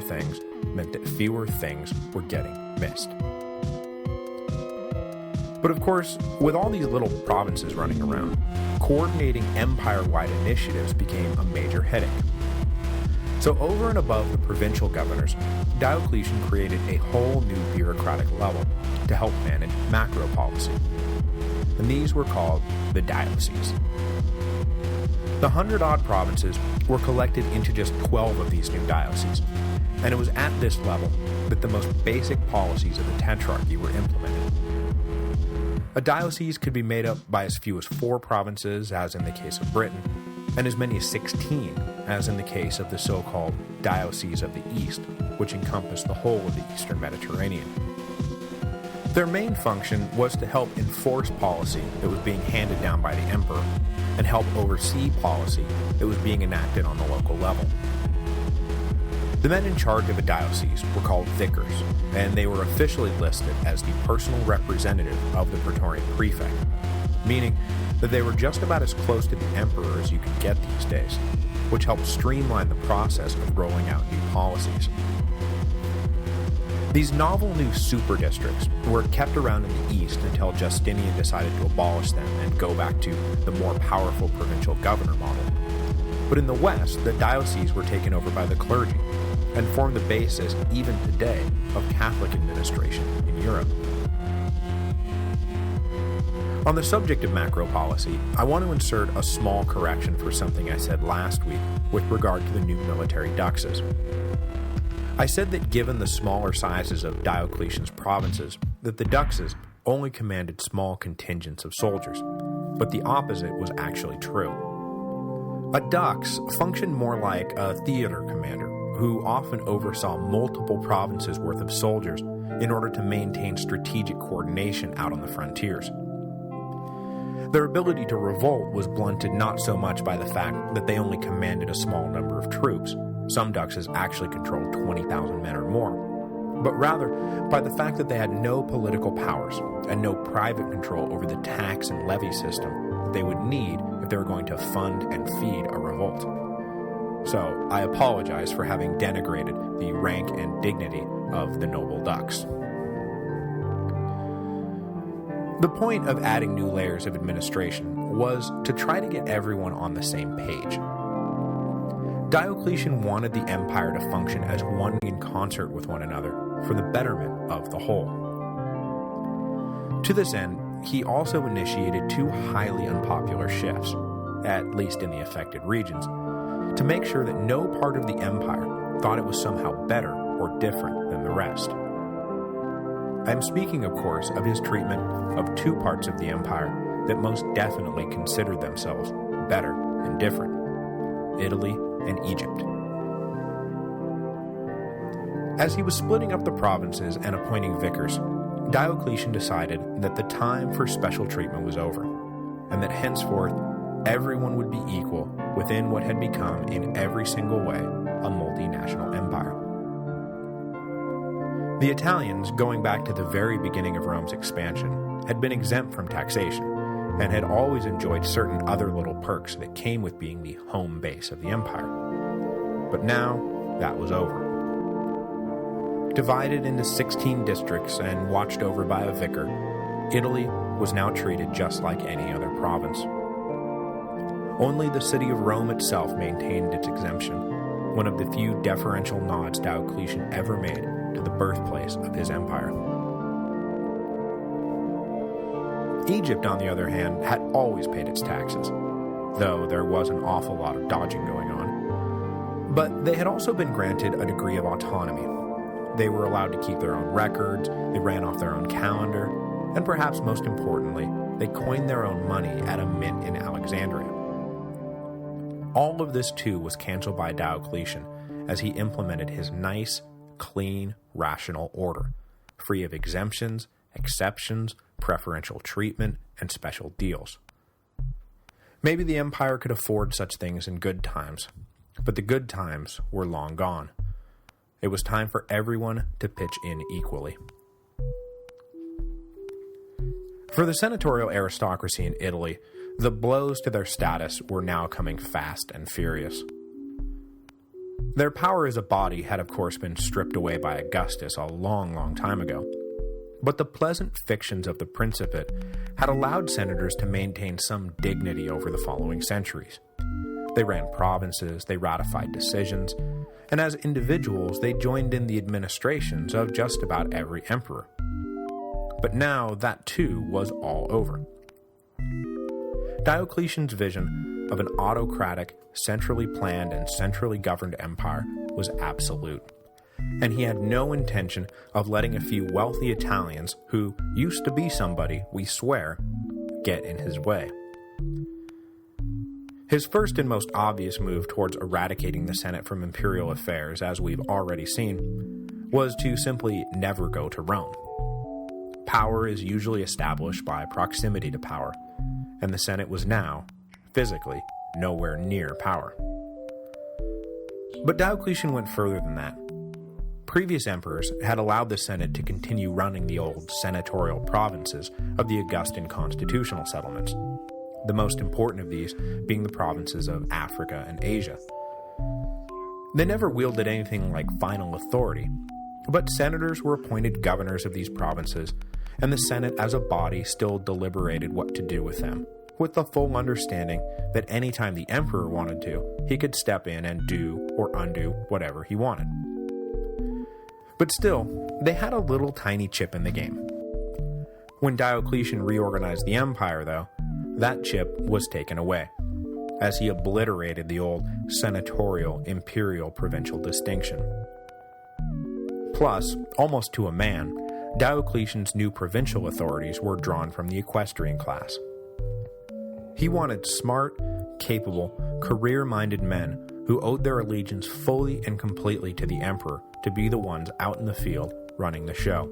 things meant that fewer things were getting missed. But of course, with all these little provinces running around, coordinating empire-wide initiatives became a major headache. So over and above the provincial governors, Diocletian created a whole new bureaucratic level to help manage macro policy. And these were called the dioceses. The 100-odd provinces were collected into just 12 of these new dioceses, and it was at this level that the most basic policies of the Tetrarchy were implemented. A diocese could be made up by as few as 4 provinces, as in the case of Britain, and as many as 16, as in the case of the so-called Diocese of the East, which encompassed the whole of the Eastern Mediterranean. Their main function was to help enforce policy that was being handed down by the emperor, and help oversee policy that was being enacted on the local level. The men in charge of a diocese were called vicars, and they were officially listed as the personal representative of the Praetorian prefect, meaning that they were just about as close to the emperor as you could get these days, which helped streamline the process of rolling out new policies. These novel new super-districts were kept around in the east until Justinian decided to abolish them and go back to the more powerful provincial governor model. But in the west, the dioceses were taken over by the clergy, and form the basis, even today, of Catholic administration in Europe. On the subject of macro policy, I want to insert a small correction for something I said last week with regard to the new military duxes. I said that given the smaller sizes of Diocletian's provinces, that the duxes only commanded small contingents of soldiers, but the opposite was actually true. A dux functioned more like a theater commander, who often oversaw multiple provinces worth of soldiers in order to maintain strategic coordination out on the frontiers. Their ability to revolt was blunted not so much by the fact that they only commanded a small number of troops, some duxes actually controlled 20,000 men or more, but rather by the fact that they had no political powers and no private control over the tax and levy system that they would need if they were going to fund and feed a revolt. So, I apologize for having denigrated the rank and dignity of the noble dux. The point of adding new layers of administration was to try to get everyone on the same page. Diocletian wanted the empire to function as one in concert with one another for the betterment of the whole. To this end, he also initiated 2 highly unpopular shifts, at least in the affected regions, to make sure that no part of the empire thought it was somehow better or different than the rest. I am speaking, of course, of his treatment of 2 parts of the empire that most definitely considered themselves better and different: Italy and Egypt. As he was splitting up the provinces and appointing vicars, Diocletian decided that the time for special treatment was over, and that henceforth everyone would be equal within what had become, in every single way, a multinational empire. The Italians, going back to the very beginning of Rome's expansion, had been exempt from taxation, and had always enjoyed certain other little perks that came with being the home base of the empire. But now, that was over. Divided into 16 districts and watched over by a vicar, Italy was now treated just like any other province. Only the city of Rome itself maintained its exemption, one of the few deferential nods Diocletian ever made to the birthplace of his empire. Egypt, on the other hand, had always paid its taxes, though there was an awful lot of dodging going on. But they had also been granted a degree of autonomy. They were allowed to keep their own records, they ran off their own calendar, and perhaps most importantly, they coined their own money at a mint in Alexandria. All of this too was cancelled by Diocletian as he implemented his nice, clean, rational order, free of exemptions, exceptions, preferential treatment, and special deals. Maybe the empire could afford such things in good times, but the good times were long gone. It was time for everyone to pitch in equally. For the senatorial aristocracy in Italy, the blows to their status were now coming fast and furious. Their power as a body had of course been stripped away by Augustus a long time ago, but the pleasant fictions of the Principate had allowed senators to maintain some dignity over the following centuries. They ran provinces, they ratified decisions, and as individuals they joined in the administrations of just about every emperor. But now that too was all over. Diocletian's vision of an autocratic, centrally planned and centrally governed empire was absolute, and he had no intention of letting a few wealthy Italians who used to be somebody, we swear, get in his way. His first and most obvious move towards eradicating the Senate from imperial affairs, as we've already seen, was to simply never go to Rome. Power is usually established by proximity to power, and the Senate was now, physically, nowhere near power. But Diocletian went further than that. Previous emperors had allowed the Senate to continue running the old senatorial provinces of the Augustan constitutional settlements, the most important of these being the provinces of Africa and Asia. They never wielded anything like final authority, but senators were appointed governors of these provinces, and the Senate as a body still deliberated what to do with them, with the full understanding that anytime the emperor wanted to, he could step in and do or undo whatever he wanted. But still, they had a little tiny chip in the game. When Diocletian reorganized the empire, though, that chip was taken away, as he obliterated the old senatorial, imperial, provincial distinction. Plus, almost to a man, Diocletian's new provincial authorities were drawn from the equestrian class. He wanted smart, capable, career-minded men who owed their allegiance fully and completely to the emperor to be the ones out in the field running the show.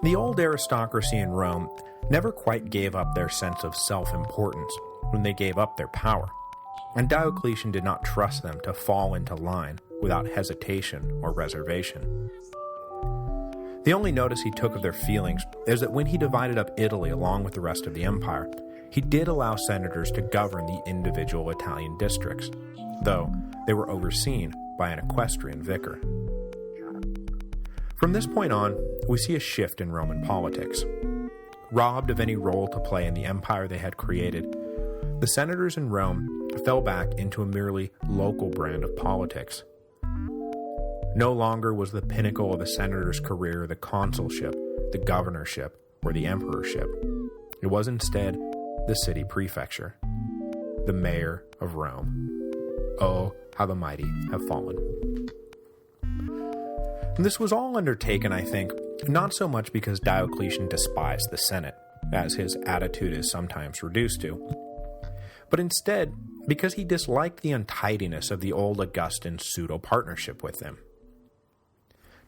The old aristocracy in Rome never quite gave up their sense of self-importance when they gave up their power, and Diocletian did not trust them to fall into line without hesitation or reservation. The only notice he took of their feelings is that when he divided up Italy along with the rest of the empire, he did allow senators to govern the individual Italian districts, though they were overseen by an equestrian vicar. From this point on, we see a shift in Roman politics. Robbed of any role to play in the empire they had created, the senators in Rome fell back into a merely local brand of politics. No longer was the pinnacle of a senator's career the consulship, the governorship, or the emperorship. It was instead the city prefecture, the mayor of Rome. Oh, how the mighty have fallen. And this was all undertaken, I think, not so much because Diocletian despised the Senate, as his attitude is sometimes reduced to, but instead because he disliked the untidiness of the old Augustan pseudo-partnership with them.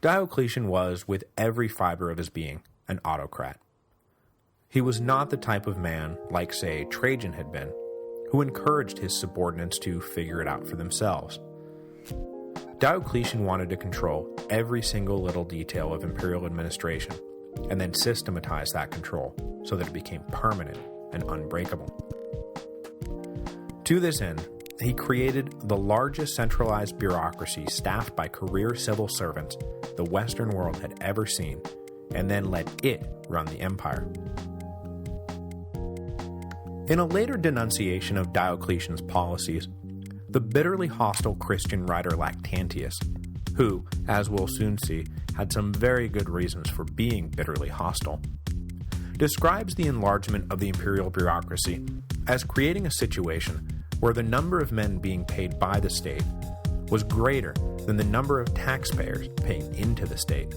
Diocletian was, with every fiber of his being, an autocrat. He was not the type of man, like, say, Trajan had been, who encouraged his subordinates to figure it out for themselves. Diocletian wanted to control every single little detail of imperial administration, and then systematize that control so that it became permanent and unbreakable. To this end, he created the largest centralized bureaucracy staffed by career civil servants the Western world had ever seen, and then let it run the empire. In a later denunciation of Diocletian's policies, the bitterly hostile Christian writer Lactantius, who, as we'll soon see, had some very good reasons for being bitterly hostile, describes the enlargement of the imperial bureaucracy as creating a situation where the number of men being paid by the state was greater than the number of taxpayers paying into the state.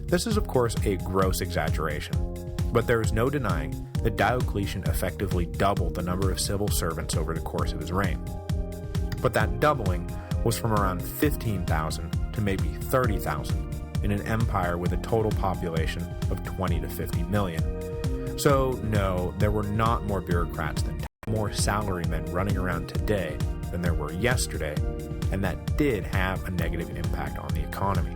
This is of course a gross exaggeration, but there is no denying that Diocletian effectively doubled the number of civil servants over the course of his reign. But that doubling was from around 15,000 to maybe 30,000 in an empire with a total population of 20 to 50 million. So no, there were not more bureaucrats than more salarymen running around today than there were yesterday, and that did have a negative impact on the economy.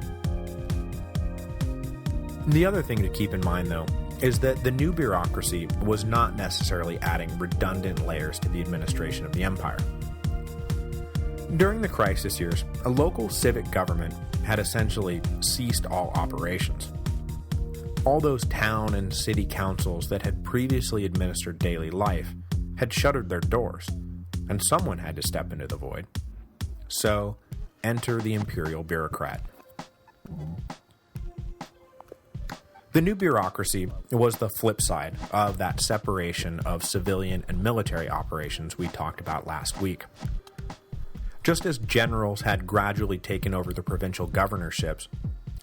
The other thing to keep in mind, though, is that the new bureaucracy was not necessarily adding redundant layers to the administration of the empire. During the crisis years, a local civic government had essentially ceased all operations. All those town and city councils that had previously administered daily life had shuttered their doors, and someone had to step into the void. So, enter the imperial bureaucrat. The new bureaucracy was the flip side of that separation of civilian and military operations we talked about last week. Just as generals had gradually taken over the provincial governorships,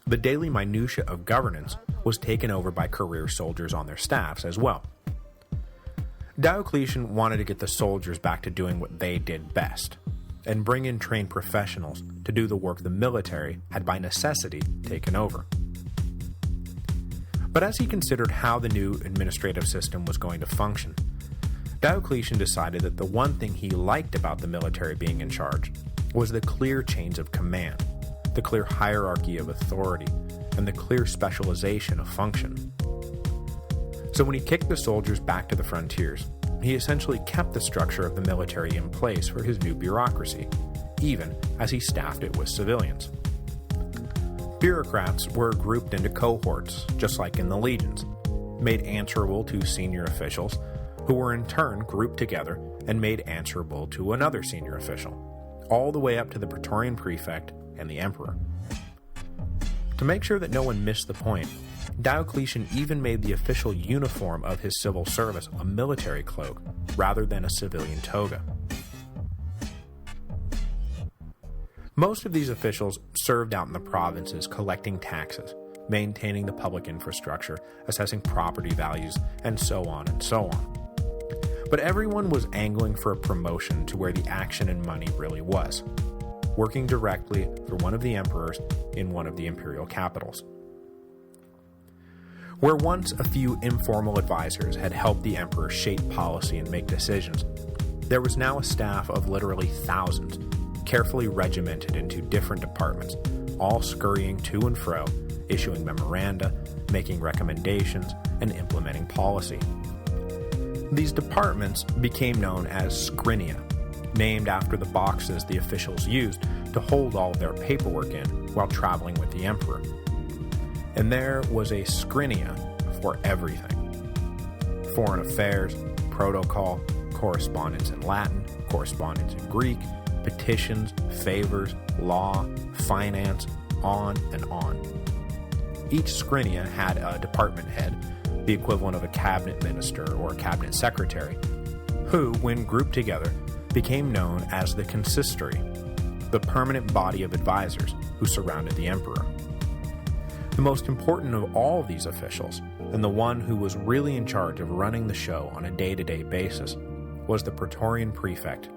the daily minutiae of governance was taken over by career soldiers on their staffs as well. Diocletian wanted to get the soldiers back to doing what they did best, and bring in trained professionals to do the work the military had by necessity taken over. But as he considered how the new administrative system was going to function, Diocletian decided that the one thing he liked about the military being in charge was the clear chains of command, the clear hierarchy of authority, and the clear specialization of function. So when he kicked the soldiers back to the frontiers, he essentially kept the structure of the military in place for his new bureaucracy, even as he staffed it with civilians. Bureaucrats were grouped into cohorts, just like in the legions, made answerable to senior officials, who were in turn grouped together and made answerable to another senior official, all the way up to the Praetorian Prefect and the Emperor. To make sure that no one missed the point, Diocletian even made the official uniform of his civil service a military cloak, rather than a civilian toga. Most of these officials served out in the provinces collecting taxes, maintaining the public infrastructure, assessing property values, and so on and so on. But everyone was angling for a promotion to where the action and money really was, working directly for one of the emperors in one of the imperial capitals. Where once a few informal advisors had helped the emperor shape policy and make decisions, there was now a staff of literally thousands, carefully regimented into different departments, all scurrying to and fro, issuing memoranda, making recommendations, and implementing policy. These departments became known as scrinia, named after the boxes the officials used to hold all of their paperwork in while traveling with the emperor. And there was a scrinia for everything. Foreign affairs, protocol, correspondence in Latin, correspondence in Greek, petitions, favors, law, finance, on and on. Each scrinia had a department head, the equivalent of a cabinet minister or a cabinet secretary, who, when grouped together, became known as the consistory, the permanent body of advisors who surrounded the emperor. The most important of all of these officials, and the one who was really in charge of running the show on a day-to-day basis, was the Praetorian Prefect,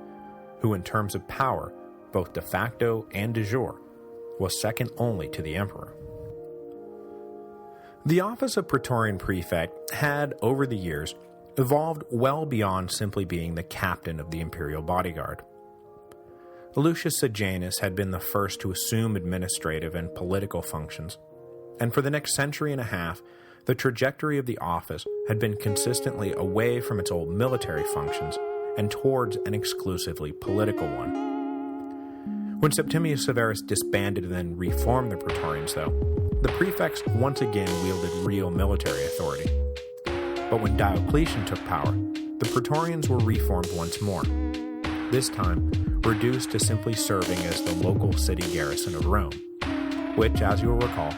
who in terms of power, both de facto and de jure, was second only to the emperor. The office of Praetorian Prefect had, over the years, evolved well beyond simply being the captain of the imperial bodyguard. Lucius Sejanus had been the first to assume administrative and political functions, and for the next century and a half, the trajectory of the office had been consistently away from its old military functions and towards an exclusively political one. When Septimius Severus disbanded and then reformed the Praetorians, though, the prefects once again wielded real military authority. But when Diocletian took power, the Praetorians were reformed once more, this time reduced to simply serving as the local city garrison of Rome, which, as you will recall,